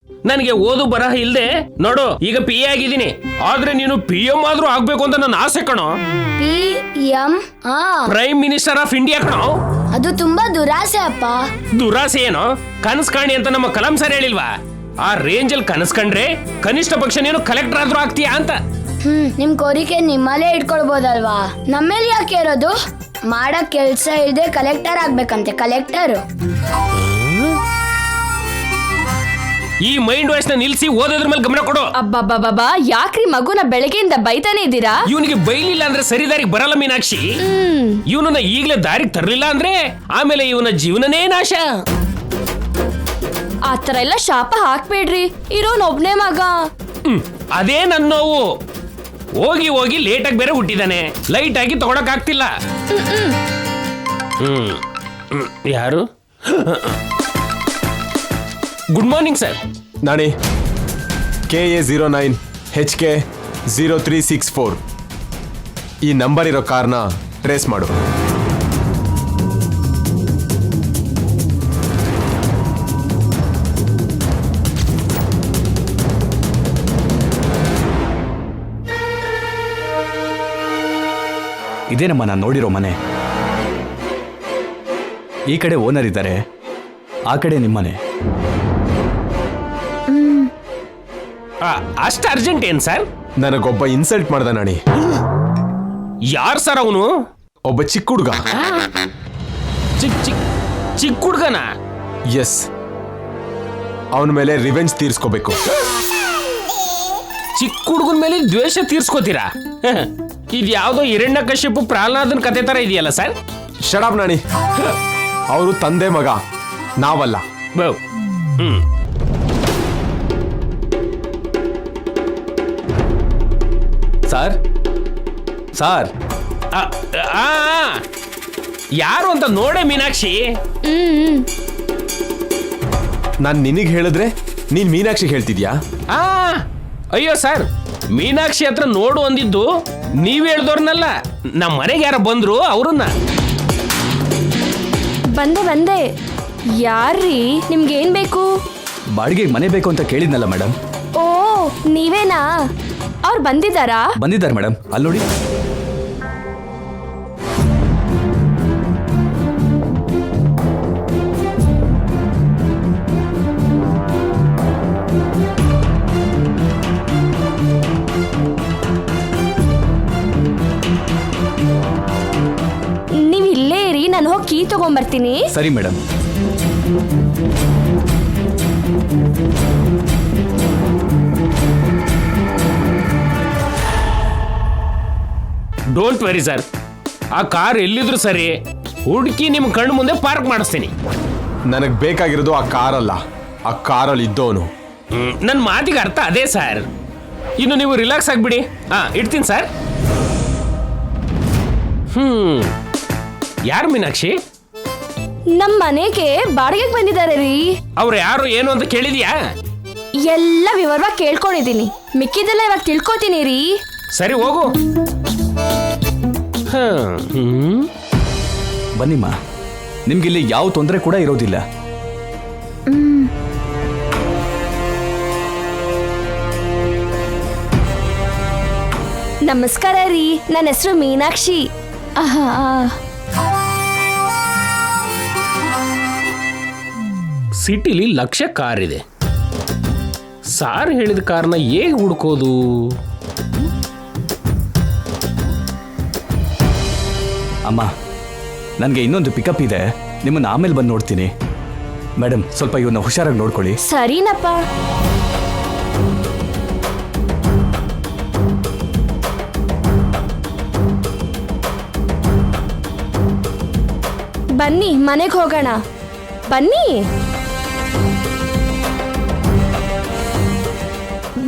ನನಗೆ ಓದು ಬರಹ ಇಲ್ದೆ ನೋಡು ಈಗ ಪಿ ಎ ಆಗಿದ್ದೀನಿ, ಆದ್ರೆ ನೀನು ಪಿ ಎಂ ಆದ್ರೂ ಆಗ್ಬೇಕು ಅಂತ ನನ್ನ ಆಸೆ ಕಣೋ. PM? Prime minister of India ಕಣೋ. ಅದು ತುಂಬಾ ದುರಾಸೆ ಅಪ್ಪ. ದುರಾಸೆ ಏನೋ, ಕನಸು ಕಾಣಿ ಅಂತ ನಮ್ಮ ಕಲಾಂ ಸರ್ ಹೇಳಿಲ್ವಾ? ಆ ರೇಂಜ್ ಅಲ್ಲಿ ಕನಸು ಕಂಡ್ರೆ ಕನಿಷ್ಠ ಪಕ್ಷ ನೀನು ಕಲೆಕ್ಟರ್ ಆದ್ರೂ ಆಗ್ತೀಯಾ ಅಂತ. ನಿಮ್ ಕೋರಿಕೆ ನಿಮ್ಮಲ್ಲೇ ಇಟ್ಕೊಳ್ಬೋದಲ್ವಾ, ನಮ್ಮೇಲೆ ಯಾಕೆ ಇರೋದು? ಮಾಡಕ್ ಕೆಲ್ಸ ಇಲ್ಲದೆ ಕಲೆಕ್ಟರ್ ಆಗ್ಬೇಕಂತೆ, ಕಲೆಕ್ಟರ್. ಈ ಮೈಂಡ್ ವಾಯ್ಸ್ ನ ನಿಲ್ಸಿ ಓದೋದ್ರ ಮೇಲೆ ಗಮನ ಕೊಡು. ಅಬ್ಬಬ್ಬಬ್ಬಾ, ಯಾಕ್ರಿ ಮಗುನ ಬೆಳಗ್ಗೆಯಿಂದ ಬೈತಾನೆ ಇದ್ದೀರಾ? ಇವನಿಗೆ ಬೈಲಿಲ್ಲ ಅಂದ್ರೆ ಸರಿ ದಾರಿಗೆ ಬರಲ್ಲ ಮೀನಾಕ್ಷಿ. ಇವನನ್ನ ಈಗಲೇ ದಾರಿಗೆ ತರಲಿಲ್ಲ ಅಂದ್ರೆ ಆಮೇಲೆ ಇವನ ಜೀವನನೇ ನಾಶ. ಆತರ ಎಲ್ಲ ಶಾಪ ಹಾಕ್ಬೇಡ್ರಿ, ಇರೋನ್ ಒಬ್ನೇ ಮಗ. ಅದೇ ನನ್ನ ನೋವು. ಹೋಗಿ ಹೋಗಿ ಲೇಟ್ ಆಗಿ ಬೇರೆ ಹುಟ್ಟಿದಾನೆ, ಲೈಟ್ ಆಗಿ ತಗೊಳಕ್ ಆಗ್ತಿಲ್ಲ. ಯಾರು? Good morning sir. Nani KA09 HK 0364 ಈ ನಂಬರ್ ಇರೋ ಕಾರ್ನ ಟ್ರೇಸ್ ಮಾಡು. ಇದೇನಮ್ಮ ನಾನು ನೋಡಿರೋ ಮನೆ. ಈ ಕಡೆ ಓನರ್ ಇದ್ದಾರೆ, ಆ ಕಡೆ ನಿಮ್ಮನೆ. ಅಷ್ಟು ಅರ್ಜೆಂಟ್ ಏನ್ ಸರ್? ನನಗೊಬ್ಬ ಇನ್ಸಲ್ಟ್ ಮಾಡ್ದ ನಾಣಿ. ಯಾರು ಸರ್ ಅವನು? ಒಬ್ಬ ಚಿಕ್ಕ ಹುಡುಗ. ಚಿಕ್ಕ ಹುಡುಗನ? ಎಸ್, ಅವನ ಮೇಲೆ ರಿವೆಂಜ್ ತೀರ್ಸ್ಕೋಬೇಕು. ಚಿಕ್ಕ ಹುಡುಗನ ಮೇಲೆ ದ್ವೇಷ ತೀರ್ಸ್ಕೋತೀರಾ? ಇದು ಯಾವ್ದೋ ಹಿರಣ್ಯಕಶ್ಯಪು ಪ್ರಹ್ಲಾದನ್ ಕತೆ ತರ ಇದೆಯಲ್ಲ ಸರ್. ಶಡಾಪ್ ನಾಣಿ, ಅವರು ತಂದೆ ಮಗ, ನಾವಲ್ಲ. ಸಾರ್ ಸಾರ್ ಯಾರು ಅಂತ ನೋಡೆ ಮೀನಾಕ್ಷಿ. ನಾನು ನಿನಗೆ ಹೇಳಿದ್ರೆ ನೀನ್ ಮೀನಾಕ್ಷಿಗೆ ಹೇಳ್ತಿದ್ಯಾ? ಅಯ್ಯೋ ಸರ್, ಮೀನಾಕ್ಷಿ ಹತ್ರ ನೋಡು ಅಂದಿದ್ದು ನೀವ್ ಹೇಳ್ದವ್ರನ್ನಲ್ಲ, ನಮ್ಮ ಮನೆಗೆ ಯಾರ ಬಂದ್ರು ಅವ್ರನ್ನ. ಬಂದೆ. ಯಾರ್ರೀ? ನಿಮ್ಗೇನ್ ಬೇಕು? ಬಾಡಿಗೆಗೆ ಮನೆ ಬೇಕು ಅಂತ ಕೇಳಿದ್ನಲ್ಲ ಮೇಡಮ್. ಓ, ನೀವೇನಾ? ಅವ್ರು ಬಂದಿದ್ದಾರಾ? ಬಂದಿದ್ದಾರೆ ಮೇಡಮ್, ಅಲ್ಲಿ ನೋಡಿ. ನೀವ್ ಇಲ್ಲೇ ಇರಿ, ನಾನು ಹೋಗಿ ಕೀ ತಗೊಂಡ್ಬರ್ತೀನಿ. ಸರಿ ಮೇಡಮ್. ಡೋಂಟ್ ವೆರಿ ಸರ್, ಆ ಕಾರ್ ಎಲ್ಲಿದ್ರು ಸರಿ, ಹುಡುಕಿ ನಿಮ್ ಕಣ್ಣು ಮುಂದೆ ಪಾರ್ಕ್ ಮಾಡಿಸ್ತೀನಿ. ನನಗೆ ಬೇಕಾಗಿರೋದು ಆ ಕಾರಲ್ಲ, ಆ ಕಾರಲ್ಲಿ ಇದ್ದವನು. ನನ್ನ ಮಾತಿಗೆ ಅರ್ಥ ಅದೇ ಸರ್. ಇನ್ನು ನೀವು ರಿಲ್ಯಾಕ್ಸ್ ಆಗಿಬಿಡಿ. ಇಡ್ತೀನಿ ಸರ್. ಯಾರು ಮೀನಾಕ್ಷಿ? ನಮ್ ಮನೆಗೆ ಬಾಡಿಗೆಗೆ ಬಂದಿದ್ದಾರೆ ರೀ. ಅವ್ರು ಯಾರು ಏನು ಅಂತ ಕೇಳಿದ್ಯಾ? ಎಲ್ಲ ವಿವರವಾಗಿ ಕೇಳ್ಕೊಂಡಿದ್ದೀನಿ, ಮಿಕ್ಕಿದೆಲ್ಲ ಇವಾಗ ತಿಳ್ಕೊತೀನಿ ರೀ. ಸರಿ ಹೋಗು. ಬನ್ನಿಮ್ಮ, ನಿಮ್ಗಿಲ್ಲಿ ಯಾವ ತೊಂದರೆ ಕೂಡ ಇರೋದಿಲ್ಲ. ನಮಸ್ಕಾರ ರೀ, ನನ್ನ ಹೆಸರು ಮೀನಾಕ್ಷಿ. ಸಿಟಿಲಿ ಲಕ್ಷ ಕಾರ್ ಇದೆ, ಸಾರ್ ಹೇಳಿದ ಕಾರ್ನ ಹೇಗೆ ಹುಡ್ಕೋದು? ಅಮ್ಮ, ನನಗೆ ಇನ್ನೊಂದು ಪಿಕಪ್ ಇದೆ, ನಿಮ್ಮನ್ನು ಆಮೇಲೆ ಬಂದು ನೋಡ್ತೀನಿ. ಮೇಡಮ್, ಸ್ವಲ್ಪ ಇವನ್ನ ಹುಷಾರಾಗಿ ನೋಡ್ಕೊಳ್ಳಿ. ಸರಿನಪ್ಪ. ಬನ್ನಿ, ಮನೆಗೆ ಹೋಗೋಣ. ಬನ್ನಿ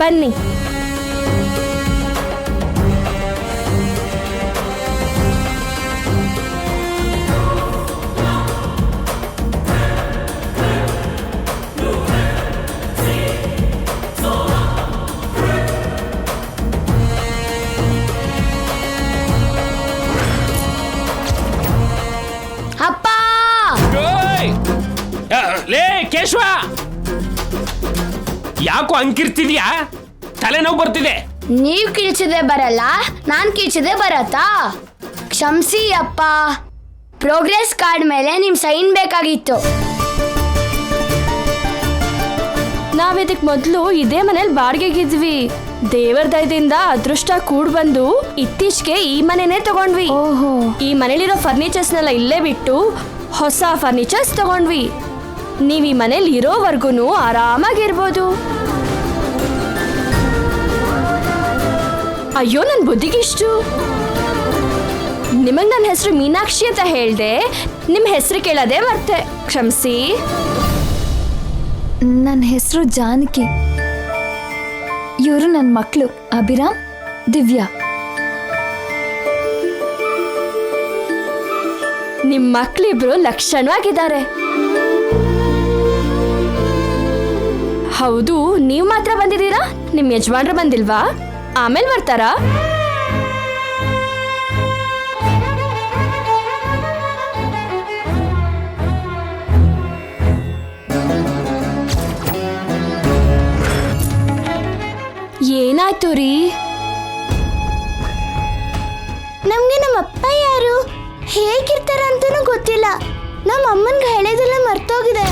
ಬನ್ನಿ. ಲೇ ಕೇಶವ, ಯಾಕೋ ಅಂಕಿರ್ತಿದ್ಯಾ? ತಲೆನೋವು ಬರ್ತಿದೆ. ನೀವ್ ಕಿಳ್ಚಿದೆ ಬರಲ್ಲ, ನಾನ್ ಕಿಳ್ಚಿದೆ ಬರತ್ತಾ? ಕ್ಷಮಿಸಿ ಅಪ್ಪ, ಪ್ರೋಗ್ರೆಸ್ ಕಾರ್ಡ್ ಮೇಲೆ ನಿಮ್ ಸೈನ್ ಬೇಕಾಗಿತ್ತು. ನಾವಿದಕ್ ಮೊದ್ಲು ಇದೇ ಮನೇಲಿ ಬಾಡಿಗೆಗಿದ್ವಿ. ದೇವರ ದಯದಿಂದ ಅದೃಷ್ಟ ಕೂಡ್ ಬಂದು ಇತ್ತೀಚೆಗೆ ಈ ಮನೆನೇ ತಗೊಂಡ್ವಿ. ಓಹೋ. ಈ ಮನೇಲಿರೋ ಫರ್ನಿಚರ್ಸ್ನೆಲ್ಲ ಇಲ್ಲೇ ಬಿಟ್ಟು ಹೊಸ ಫರ್ನಿಚರ್ಸ್ ತಗೊಂಡ್ವಿ. ನೀವ್ ಈ ಮನೇಲಿ ಇರೋವರ್ಗುನು ಆರಾಮಾಗಿರ್ಬೋದು. ಅಯ್ಯೋ, ನನ್ ಬುದ್ಧಿಗಿಷ್ಟು. ನಿಮಗ್ ನನ್ನ ಹೆಸರು ಮೀನಾಕ್ಷಿ ಅಂತ ಹೇಳ್ದೆ, ನಿಮ್ ಹೆಸರು ಕೇಳದೆ ಮರ್ತೆ, ಕ್ಷಮಿಸಿ. ನನ್ನ ಹೆಸರು ಜಾನಕಿ. ಇವರು ನನ್ನ ಮಕ್ಕಳು ಅಭಿರಾಮ್, ದಿವ್ಯಾ. ನಿಮ್ ಮಕ್ಳಿಬ್ರು ಲಕ್ಷಣವಾಗಿದ್ದಾರೆ. ಹೌದು, ನೀವ್ ಮಾತ್ರ ಬಂದಿದ್ದೀರಾ? ನಿಮ್ ಯಜಮಾನ್ರು ಬಂದಿಲ್ವಾ? ಆಮೇಲೆ ಬರ್ತಾರಾ? ಏನಾಯ್ತು ರೀ? ನಮ್ಗೆ ನಮ್ಮ ಅಪ್ಪ ಯಾರು, ಹೇಗಿರ್ತಾರ ಅಂತಾನೂ ಗೊತ್ತಿಲ್ಲ. ನಮ್ಮ ಅಮ್ಮನ್ಗೆ ಹೇಳೋದೆಲ್ಲ ಮರ್ತೋಗಿದೆ.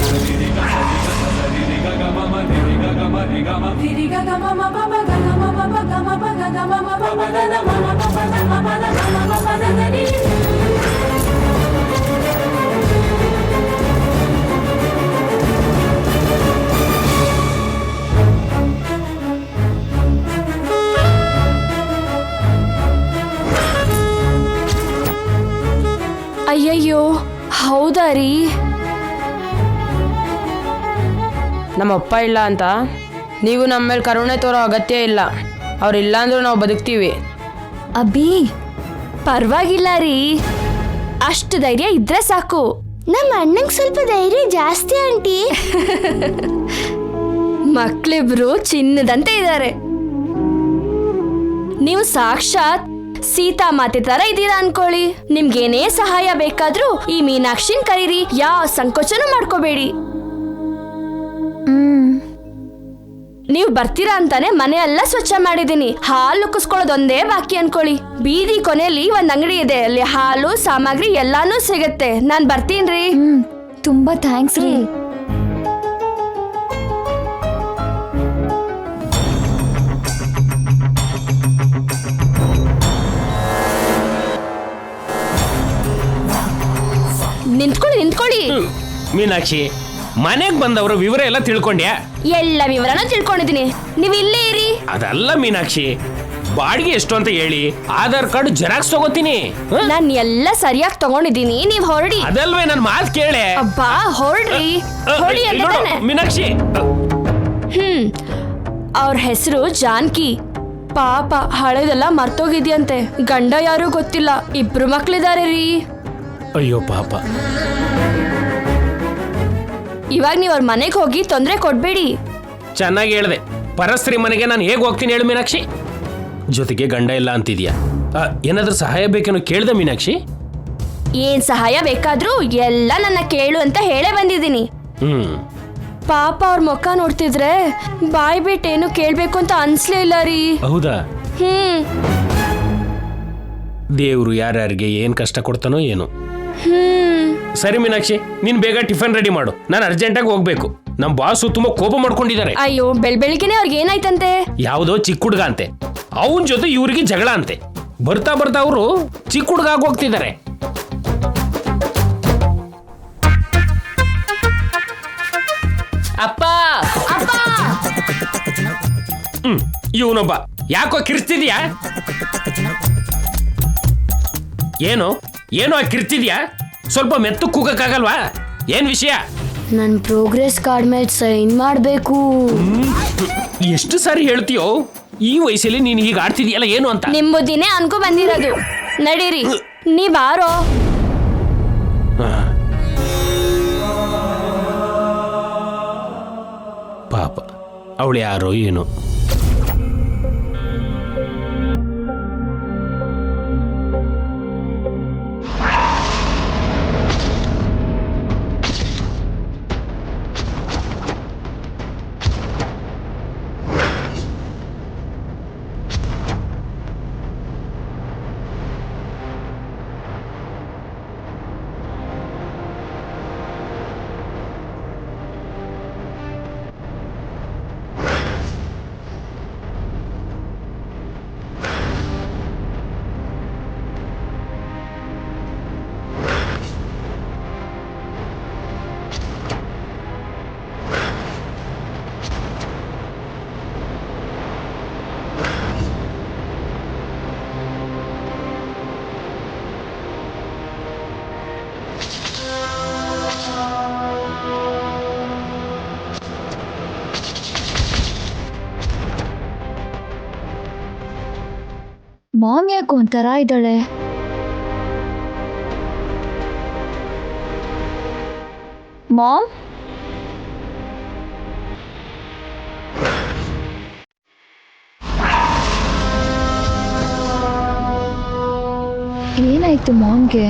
ಅಯ್ಯಯ್ಯೋ, ಹೌದಾ ರೀ? ನಮ್ಮಪ್ಪ ಇಲ್ಲ ಅಂತ ನೀವು ನಮ್ಮ ಮೇಲೆ ಕರುಣೆ ತೋರೋ ಅಗತ್ಯ ಇಲ್ಲ. ಅವ್ರಿಲ್ಲ ಅಂದ್ರೂ ನಾವು ಬದುಕ್ತೀವಿ. ಅಭಿ, ಪರವಾಗಿಲ್ಲ ರೀ, ಅಷ್ಟು ಧೈರ್ಯ ಇದ್ರೆ ಸಾಕು. ನಮ್ಮ ಅಣ್ಣಂಗೆ ಸ್ವಲ್ಪ ಧೈರ್ಯ ಜಾಸ್ತಿ ಆಂಟಿ. ಮಕ್ಳಿಬ್ರು ಚಿನ್ನದಂತೆ ಇದ್ದಾರೆ. ನೀವು ಸಾಕ್ಷಾತ್ ಸೀತಾ ಮಾತೆ ತರ ಇದ್ದೀರಾ ಅನ್ಕೊಳ್ಳಿ. ನಿಮ್ಗೇನೇ ಸಹಾಯ ಬೇಕಾದ್ರೂ ಈ ಮೀನಾಕ್ಷಿನ್ ಕರೀರಿ, ಯಾವ ಸಂಕೋಚನೂ ಮಾಡ್ಕೋಬೇಡಿ. ನೀವು ಬರ್ತೀರಾ ಅಂತಾನೆ ಮನೆ ಎಲ್ಲ ಸ್ವಚ್ಛ ಮಾಡಿದೀನಿ. ಹಾಲು ಕುಸ್ಕೊಳ್ಳೋದೊಂದೇ ಬಾಕಿ ಅನ್ಕೊಳ್ಳಿ. ಬೀದಿ ಕೊನೆಯಲ್ಲಿ ಒಂದ್ ಅಂಗಡಿ ಇದೆ, ಅಲ್ಲಿ ಹಾಲು ಸಾಮಗ್ರಿ ಎಲ್ಲಾನು ಸಿಗತ್ತೆ. ನಾನ್ ಬರ್ತೀನ್ರಿ. ತುಂಬಾ ಥ್ಯಾಂಕ್ಸ್ ರೀ. ನಿಂತ್ಕೊಳ್ಳಿ. ಮೀನಾಕ್ಷಿ, ಮನೆಗ್ ಬಂದವ್ರ ವಿವರ ಎಲ್ಲ ತಿಳ್ಕೊಂಡ್ಯಾ? ಎಲ್ಲ ವಿವರನ ತಿಳ್ಕೊಂಡಿದೀನಿ. ನೀವ್ ಇಲ್ಲೇ ಇರಿ. ಅದಲ್ಲ ಮೀನಾಕ್ಷಿ, ಬಾಡಿಗೆ ಎಷ್ಟು ಅಂತ ಹೇಳಿ ಆಧಾರ್ ಕಾರ್ಡ್ ಜೆರಾಕ್ಸ್ ತಗೋತೀನಿ. ನಾನ್ ಎಲ್ಲ ಸರಿಯಾಗಿ ತಗೊಂಡಿದೀನಿ, ನೀವ್ ಹೊರಡಿ. ಅದಲ್ವೇ ನನ್ ಮಾತು ಕೇಳೆ. ಅಬ್ಬಾ, ಹೊರಡ್ರಿ. ಹೊರಡಿ ಅಂತ ನೋಡು, ತಾನೆ. ಮೀನಾಕ್ಷಿ. ಅವ್ರ ಹೆಸರು ಜಾನಕಿ. ಪಾಪ, ಹಳೆದೆಲ್ಲ ಮರ್ತೋಗಿದ್ಯಂತೆ. ಗಂಡ ಯಾರು ಗೊತ್ತಿಲ್ಲ. ಇಬ್ರು ಮಕ್ಳಿದಾರೆ ರೀ. ಅಯ್ಯೋ ಪಾಪ. ಇವಾಗ ನೀವ್ ಅವ್ರ ಮನೆಗೆ ಹೋಗಿ ತೊಂದ್ರೆ ಕೊಡ್ಬೇಡಿ. ಚೆನ್ನಾಗಿ ಹೇಳ್ದೆ. ಪರಸ್ತ್ರೀ ಮನೆಗೆ ನಾನು ಹೇಗೆ ಹೋಗ್ತೀನಿ ಹೇಳು ಮೀನಾಕ್ಷಿ? ಜೊತೆಗೆ ಗಂಡ ಇಲ್ಲ ಅಂತಿದ್ಯಾ? ಏನಾದ್ರೂ ಸಹಾಯ ಬೇಕೇನೋ ಕೇಳ್ದೆ ಮೀನಾಕ್ಷಿ? ಏನ್ ಸಹಾಯ ಬೇಕಾದ್ರೂ ಎಲ್ಲ ನನ್ನ ಕೇಳು ಅಂತ ಹೇಳೇ ಬಂದಿದ್ದೀನಿ. ಪಾಪ ಅವ್ರ ಮುಖ ನೋಡ್ತಿದ್ರೆ ಬಾಯ್ ಬಿಟ್ಟೇನು ಕೇಳ್ಬೇಕು ಅಂತ ಅನ್ಸ್ಲೇ ಇಲ್ಲ ರೀ. ಹೌದಾ? ದೇವ್ರು ಯಾರ್ಯಾರಿಗೆ ಏನ್ ಕಷ್ಟ ಕೊಡ್ತಾನೋ ಏನೋ. ಸರಿ ಮೀನಾಕ್ಷಿ, ನೀನ್ ಬೇಗ ಟಿಫನ್ ರೆಡಿ ಮಾಡು, ನಾನು ಅರ್ಜೆಂಟಾಗಿ ಹೋಗ್ಬೇಕು. ನಮ್ ಬಾಸು ತುಂಬಾ ಕೋಪ ಮಾಡ್ಕೊಂಡಿದ್ದಾರೆ. ಅಯ್ಯೋ, ಬೆಳಗ್ಗೆನೆ ಅವ್ರಿಗೆ ಏನಾಯ್ತಂತೆ? ಯಾವುದೋ ಚಿಕ್ಕ ಹುಡುಗ ಅಂತೆ, ಅವನ್ ಜೊತೆ ಇವ್ರಿಗೆ ಜಗಳ ಅಂತೆ. ಬರ್ತಾ ಬರ್ತಾ ಅವರು ಚಿಕ್ಕ ಹುಡುಗ ಆಗಿ ಹೋಗ್ತಿದ್ದಾರೆ. ಅಪ್ಪ, ಇವನೊಬ್ಬ ಯಾಕೋ ಕಿರ್ತಿದ್ಯಾ? ಏನು ಏನೋ ಕಿರ್ತಿದ್ಯಾ? ಸ್ವಲ್ಪ ಮೆತ್ತು ಕೂಗಕ್ಕಾಗಲ್ವಾ? ಏನ್ ವಿಷಯ? ನನ್ ಪ್ರೋಗ್ರೆಸ್ ಕಾರ್ಡ್ ಮೇಲೆ ಸೈನ್ ಮಾಡ್ಬೇಕು. ಎಷ್ಟು ಸಾರಿ ಹೇಳ್ತೀಯೋ ಈ ವಯಸ್ಸಲ್ಲಿ ನೀನು ಹೀಗೆ ಆಡ್ತಿದ್ಯಲ್ಲ ಏನು ಅಂತ? ನಿಮ್ ಬುದ್ಧಿನೇ ಅನ್ಕೊ ಬಂದಿರೋದು. ನಡೀರಿ, ನೀ ಬಾರೋ. ಪಾಪ, ಅವಳು ಯಾರೋ ಏನೋ. ಮಾಮ್ ಯಾಕೆ ಒಂಥರ ಇದ್ದಾಳೆ? ಮಾಮ್, ಏನಾಯ್ತು ಮಾಮ್ಗೆ?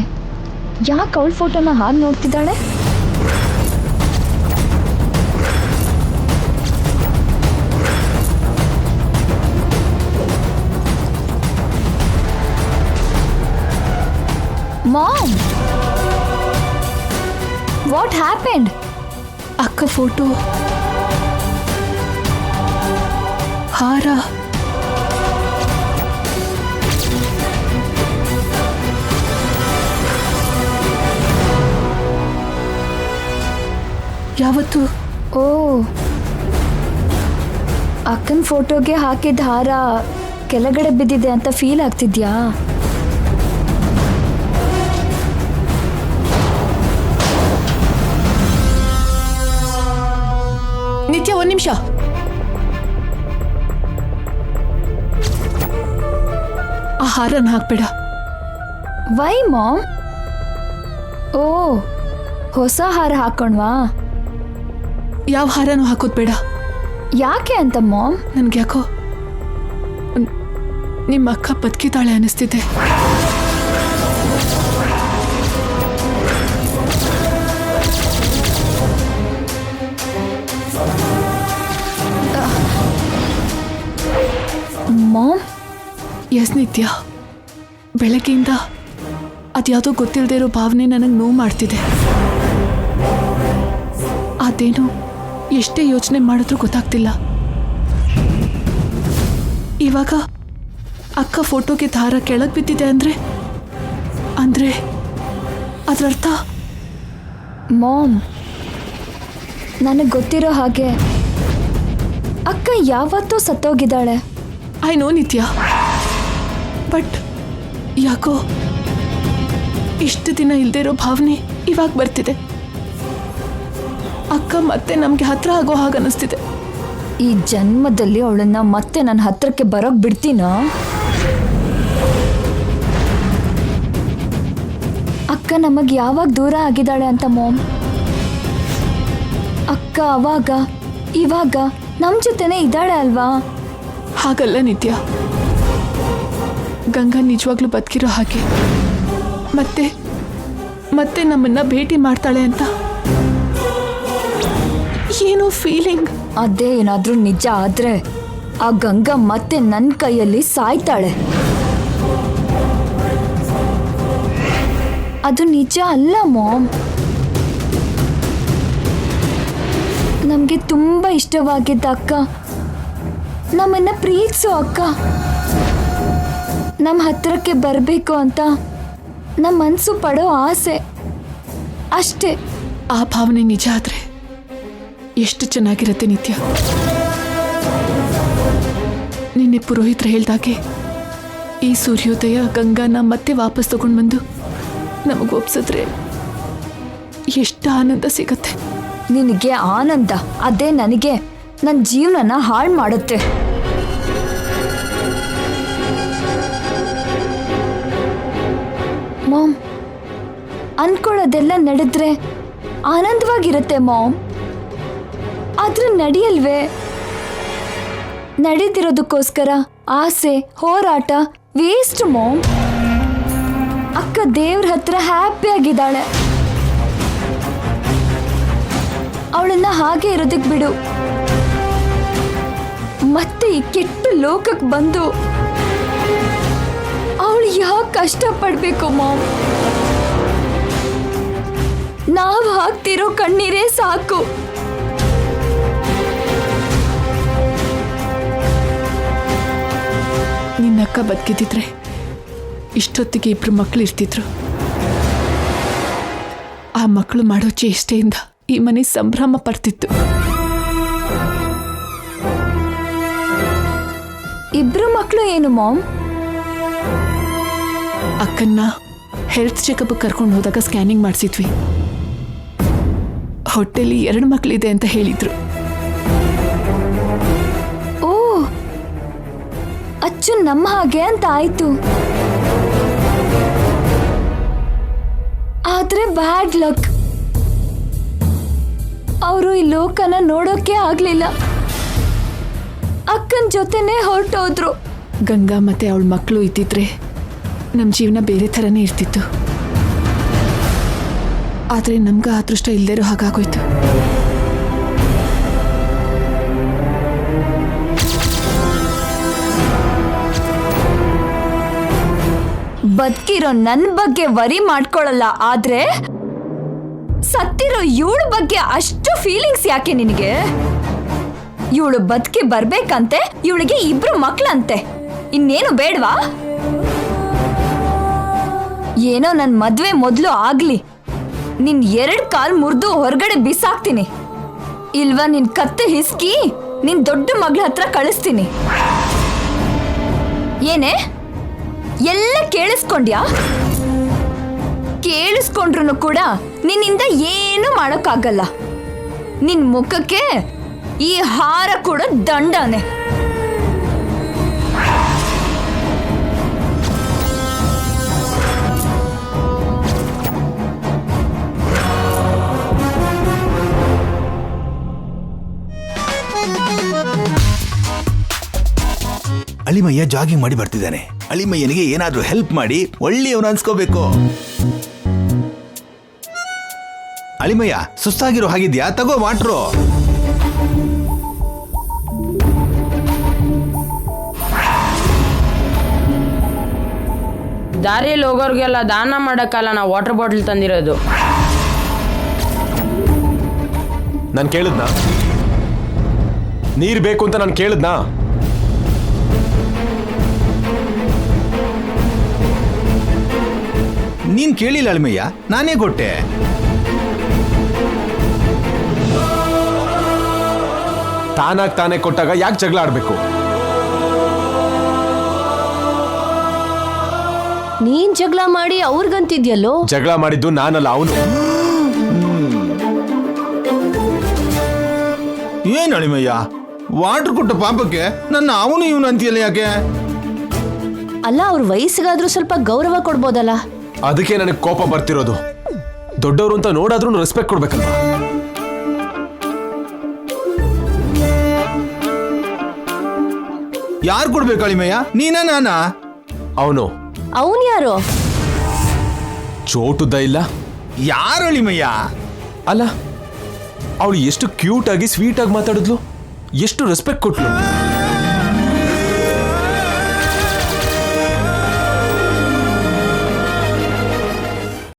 ಯಾಕೆ ಅವಳ ಫೋಟೋನ ಹಾಗೆ ನೋಡ್ತಿದ್ದಾಳೆ? Mom, what happened? ಅಕ್ಕ ಫೋಟೋ, ಹಾರ, ಯಾವತ್ತು? ಓ, ಅಕ್ಕನ ಫೋಟೋಗೆ ಹಾಕಿದ ಹಾರ ಕೆಳಗಡೆ ಬಿದ್ದಿದೆ ಅಂತ ಫೀಲ್ ಆಗ್ತಿದ್ಯಾ? ನಿತ್ಯ, ಒಂದ್ ನಿಮಿಷ. ಆ ಹಾರನ ಹಾಕ್ಬೇಡ. Y ma'am? ಓ, ಹೊಸ ಹಾರ ಹಾಕೋಣ್ವಾ? ಯಾವ ಹಾರನೂ ಹಾಕೋದ್ ಬೇಡ. ಯಾಕೆ ಅಂತ ಮಾಮ್? ನನ್ಗೆ ಯಾಕೋ ನಿಮ್ಮ ಅಕ್ಕ ಬದುಕಿದ್ದಾಳೆ ಅನಿಸ್ತಿದೆ. ಮಾಮ್, ಎಸ್ ನಿತ್ಯ, ಬೆಳಗ್ಗೆಯಿಂದ ಅದ್ಯಾವುದೋ ಗೊತ್ತಿಲ್ಲದೆ ಇರೋ ಭಾವನೆ ನನಗೆ ನೋವು ಮಾಡ್ತಿದೆ. ಅದೇನು ಎಷ್ಟೇ ಯೋಚನೆ ಮಾಡಿದ್ರೂ ಗೊತ್ತಾಗ್ತಿಲ್ಲ. ಇವಾಗ ಅಕ್ಕ ಫೋಟೋಗೆ ದಾರ ಕೆಳಗೆ ಬಿದ್ದಿದೆ ಅಂದ್ರೆ ಅದರರ್ಥ? ಮಾಮ್, ನನಗೆ ಗೊತ್ತಿರೋ ಹಾಗೆ ಅಕ್ಕ ಯಾವತ್ತೂ ಸತ್ತೋಗಿದ್ದಾಳೆ. ಐ ನೋ ನಿತ್ಯ, ಬಟ್ ಯಾಕೋ ಇಷ್ಟು ದಿನ ಇಲ್ಲದೆ ಇರೋ ಭಾವನೆ ಇವಾಗ ಬರ್ತಿದೆ. ಅಕ್ಕ ಮತ್ತೆ ನಮಗೆ ಹತ್ರ ಆಗೋ ಹಾಗೆ ಅನ್ನಿಸ್ತಿದೆ. ಈ ಜನ್ಮದಲ್ಲಿ ಅವಳನ್ನ ಮತ್ತೆ ನನ್ನ ಹತ್ರಕ್ಕೆ ಬರೋಕ್ ಬಿಡ್ತೀನಾ? ಅಕ್ಕ ನಮಗೆ ಯಾವಾಗ ದೂರ ಆಗಿದ್ದಾಳೆ ಅಂತ ಮಾಮ್? ಅಕ್ಕ ಅವಾಗ ಇವಾಗ ನಮ್ಮ ಜೊತೆನೇ ಇದ್ದಾಳೆ ಅಲ್ವಾ? ಹಾಗಲ್ಲ ನಿತ್ಯ, ಗಂಗಾ ನಿಜವಾಗ್ಲೂ ಬದುಕಿರೋ ಹಾಗೆ ಮತ್ತೆ ಮತ್ತೆ ನಮ್ಮನ್ನ ಭೇಟಿ ಮಾಡ್ತಾಳೆ ಅಂತ ಏನೋ ಫೀಲಿಂಗ್. ಅದೇ ಏನಾದ್ರೂ ನಿಜ ಆದ್ರೆ ಆ ಗಂಗಾ ಮತ್ತೆ ನನ್ನ ಕೈಯಲ್ಲಿ ಸಾಯ್ತಾಳೆ. ಅದು ನಿಜ ಅಲ್ಲ ಮಾಮ್. ನಮಗೆ ತುಂಬಾ ಇಷ್ಟವಾಗಿದ್ದ ಅಕ್ಕ, ನಮ್ಮನ್ನ ಪ್ರೀತಿಸೋ ಅಕ್ಕ ನಮ್ಮ ಹತ್ರಕ್ಕೆ ಬರಬೇಕು ಅಂತ ನಮ್ಮ ಮನಸ್ಸು ಪಡೋ ಆಸೆ ಅಷ್ಟೇ. ಆ ಭಾವನೆ ನಿಜ ಆದ್ರೆ ಎಷ್ಟು ಚೆನ್ನಾಗಿರುತ್ತೆ ನಿತ್ಯ. ನಿನ್ನೆ ಪುರೋಹಿತರು ಹೇಳ್ದಾಗೆ ಈ ಸೂರ್ಯೋದಯ ಗಂಗಾನ ಮತ್ತೆ ವಾಪಸ್ ತಗೊಂಡು ಬಂದು ನಮಗೆ ಒಪ್ಸಿದ್ರೆ ಎಷ್ಟು ಆನಂದ ಸಿಗತ್ತೆ. ನಿನಗೆ ಆನಂದ, ಅದೇ ನನಗೆ ನನ್ನ ಜೀವನನ ಹಾಳು ಮಾಡುತ್ತೆ. ಮಾಮ್, ಅನ್ಕೊಳ್ಳೋದೆಲ್ಲ ನಡೆದ್ರೆ ಆನಂದವಾಗಿರುತ್ತೆ ಮಾಮ್. ಆದ್ರೆ ನಡೆಯಲ್ವೇ? ನಡೆದಿರೋದಕ್ಕೋಸ್ಕರ ಆಸೆ ಹೋರಾಟ ವೇಸ್ಟ್ ಮಾಮ್. ಅಕ್ಕ ದೇವ್ರ ಹತ್ರ ಹ್ಯಾಪಿ ಆಗಿದ್ದಾಳೆ. ಅವಳನ್ನ ಹಾಗೆ ಇರೋದಕ್ಕೆ ಬಿಡು. ಮತ್ತೆ ಈ ಕೆಟ್ಟ ಲೋಕಕ್ಕೆ ಬಂದು ಅವಳು ಯಾಕೆ ಕಷ್ಟಪಡ್ಬೇಕು ಮಾಮ್? ನಾವು ಹಾಕ್ತಿರೋ ಕಣ್ಣೀರೇ ಸಾಕು. ನಿನ್ನಕ್ಕ ಬದುಕಿದ್ರೆ ಇಷ್ಟೊತ್ತಿಗೆ 2 ಮಕ್ಕಳು ಇರ್ತಿದ್ರು. ಆ ಮಕ್ಕಳು ಮಾಡೋ ಚೇಷ್ಟೆಯಿಂದ ಈ ಮನೆ ಸಂಭ್ರಮ ಪಡ್ತಿತ್ತು. 2 ಮಕ್ಕಳು ಏನು ಮಾಮ್? ಅಕ್ಕನ್ನ ಹೆಲ್ತ್ ಚೆಕಪ್ ಕರ್ಕೊಂಡು ಹೋದಾಗ ಸ್ಕ್ಯಾನಿಂಗ್ ಮಾಡಿಸಿದ್ವಿ. ಹೊಟ್ಟೆಲಿ 2 ಮಕ್ಕಳಿದೆ ಅಂತ ಹೇಳಿದ್ರು. ಓ, ಅಚ್ಚು ನಮ್ಮ ಹಾಗೆ ಅಂತ ಆಯ್ತು. ಆದ್ರೆ ಬ್ಯಾಡ್ ಲಕ್, ಅವರು ಈ ಲೋಕನ ನೋಡೋಕೆ ಆಗ್ಲಿಲ್ಲ. ಅಕ್ಕನ ಜೊತೆನೆ ಹೊರಟೋದ್ರು. ಗಂಗಾ ಮತ್ತೆ ಅವಳ ಮಕ್ಕಳು ಇದ್ದಿದ್ರೆ ನಮ್ಮ ಜೀವನ ಬೇರೆ ಥರನೇ ಇರ್ತಿತ್ತು. ಆದರೆ ನಮ್ಗೆ ಅದೃಷ್ಟ ಇಲ್ದಿರೋ ಹಾಗಾಗೋಯ್ತು. ಬದುಕಿರೋ ನನ್ನ ಬಗ್ಗೆ ವರಿ ಮಾಡ್ಕೊಳಲ್ಲ, ಆದ್ರೆ ಸತ್ತಿರೋ ಇವಳ ಬಗ್ಗೆ ಅಷ್ಟು ಫೀಲಿಂಗ್ಸ್ ಯಾಕೆ ನಿನಗೆ? ಇವಳು ಬದುಕಿ ಬರ್ಬೇಕಂತೆ, ಇವಳಿಗೆ 2 ಮಕ್ಳಂತೆ, ಇನ್ನೇನು ಬೇಡ್ವಾ? ಏನೋ ನನ್ ಮದ್ವೆ ಮೊದ್ಲು ಆಗ್ಲಿ, ನಿನ್ 2 ಕಾಲ್ ಮುರಿದು ಹೊರಗಡೆ ಬಿಸಾಕ್ತೀನಿ, ಇಲ್ವಾ ನಿನ್ ಕತ್ತು ಹಿಸ್ಕಿ ನಿನ್ ದೊಡ್ಡ ಮಗಳ ಹತ್ರ ಕಳಿಸ್ತೀನಿ. ಏನೇ ಎಲ್ಲ ಕೇಳಿಸ್ಕೊಂಡ್ಯಾ? ಕೇಳಿಸ್ಕೊಂಡ್ರು ಕೂಡ ನಿನ್ನಿಂದ ಏನು ಮಾಡೋಕ್ಕಾಗಲ್ಲ. ನಿನ್ ಮುಖಕ್ಕೆ ಈ ಹಾರ ಕೂಡ ದಂಡನೆ. ಅಳಿಮಯ್ಯ ಜಾಗಿಂಗ್ ಮಾಡಿ ಬರ್ತಿದ್ದಾನೆ. ಅಳಿಮಯ್ಯನಿಗೆ ಏನಾದ್ರೂ ಹೆಲ್ಪ್ ಮಾಡಿ ಒಳ್ಳೆಯವನು ಅನ್ಸ್ಕೋಬೇಕು. ಅಳಿಮಯ್ಯ ಸುಸ್ತಾಗಿರೋ ಹಾಗಿದ್ಯಾ? ತಗೋ ವಾಟ್ರು. ದಾರಿಯಲ್ಲಿ ಹೋಗೋರ್ಗೆಲ್ಲ ದಾನ ಮಾಡೋಕ್ಕಲ್ಲ ನಾವು ವಾಟರ್ ಬಾಟಲ್ ತಂದಿರೋದು. ನಾನು ಕೇಳಿದ್ನಾ? ನೀರು ಬೇಕು ಅಂತ ನಾನು ಕೇಳಿದ್ನಾ? ನೀನ್ ಕೇಳಿಲ್ಲ ಅಳಿಮಯ್ಯ, ನಾನೇ ಕೊಟ್ಟೆ. ತಾನಾಗ್ ತಾನೇ ಕೊಟ್ಟಾಗ ಯಾಕೆ ಜಗಳ ಆಡ್ಬೇಕು? ನೀನ್ ಜಗಳ ಮಾಡಿ ಅವ್ರಿಗಂತಿದ್ಯಲ್ಲೋ. ಜಗಳ ಮಾಡಿದ್ದು ನಾನಲ್ಲ, ಅವನು. ಏನ್ ಅಳಿಮಯ್ಯ, ವಾಟರ್ ಕೊಟ್ಟ ಪಾಪಕ್ಕೆ ನನ್ನ ಅವನು ಇವನು ಅಂತೀಯಲ್ಲ ಯಾಕೆ? ಅಲ್ಲ, ಅವ್ರ ವಯಸ್ಸಿಗಾದ್ರೂ ಸ್ವಲ್ಪ ಗೌರವ ಕೊಡ್ಬೋದಲ್ಲ. ಅದಕ್ಕೆ ನನಗೆ ಕೋಪ ಬರ್ತಿರೋದು. ದೊಡ್ಡವರು ಅಂತ ನೋಡಾದ್ರೂ ರೆಸ್ಪೆಕ್ಟ್ ಕೊಡ್ಬೇಕಲ್ವಾ? ಯಾರು ಕೊಡ್ಬೇಕು ಅಳಿಮಯ್ಯ, ನೀನಾ ನಾನಾ? ಅವನು. ಅವನ್ ಯಾರು? ಚೋಟುದ್ದ ಇಲ್ಲ. ಯಾರು ಅಳಿಮಯ್ಯ? ಅಲ್ಲ, ಅವಳು ಎಷ್ಟು ಕ್ಯೂಟ್ ಆಗಿ ಸ್ವೀಟ್ ಆಗಿ ಮಾತಾಡಿದ್ಲು, ಎಷ್ಟು ರೆಸ್ಪೆಕ್ಟ್ ಕೊಟ್ಲು.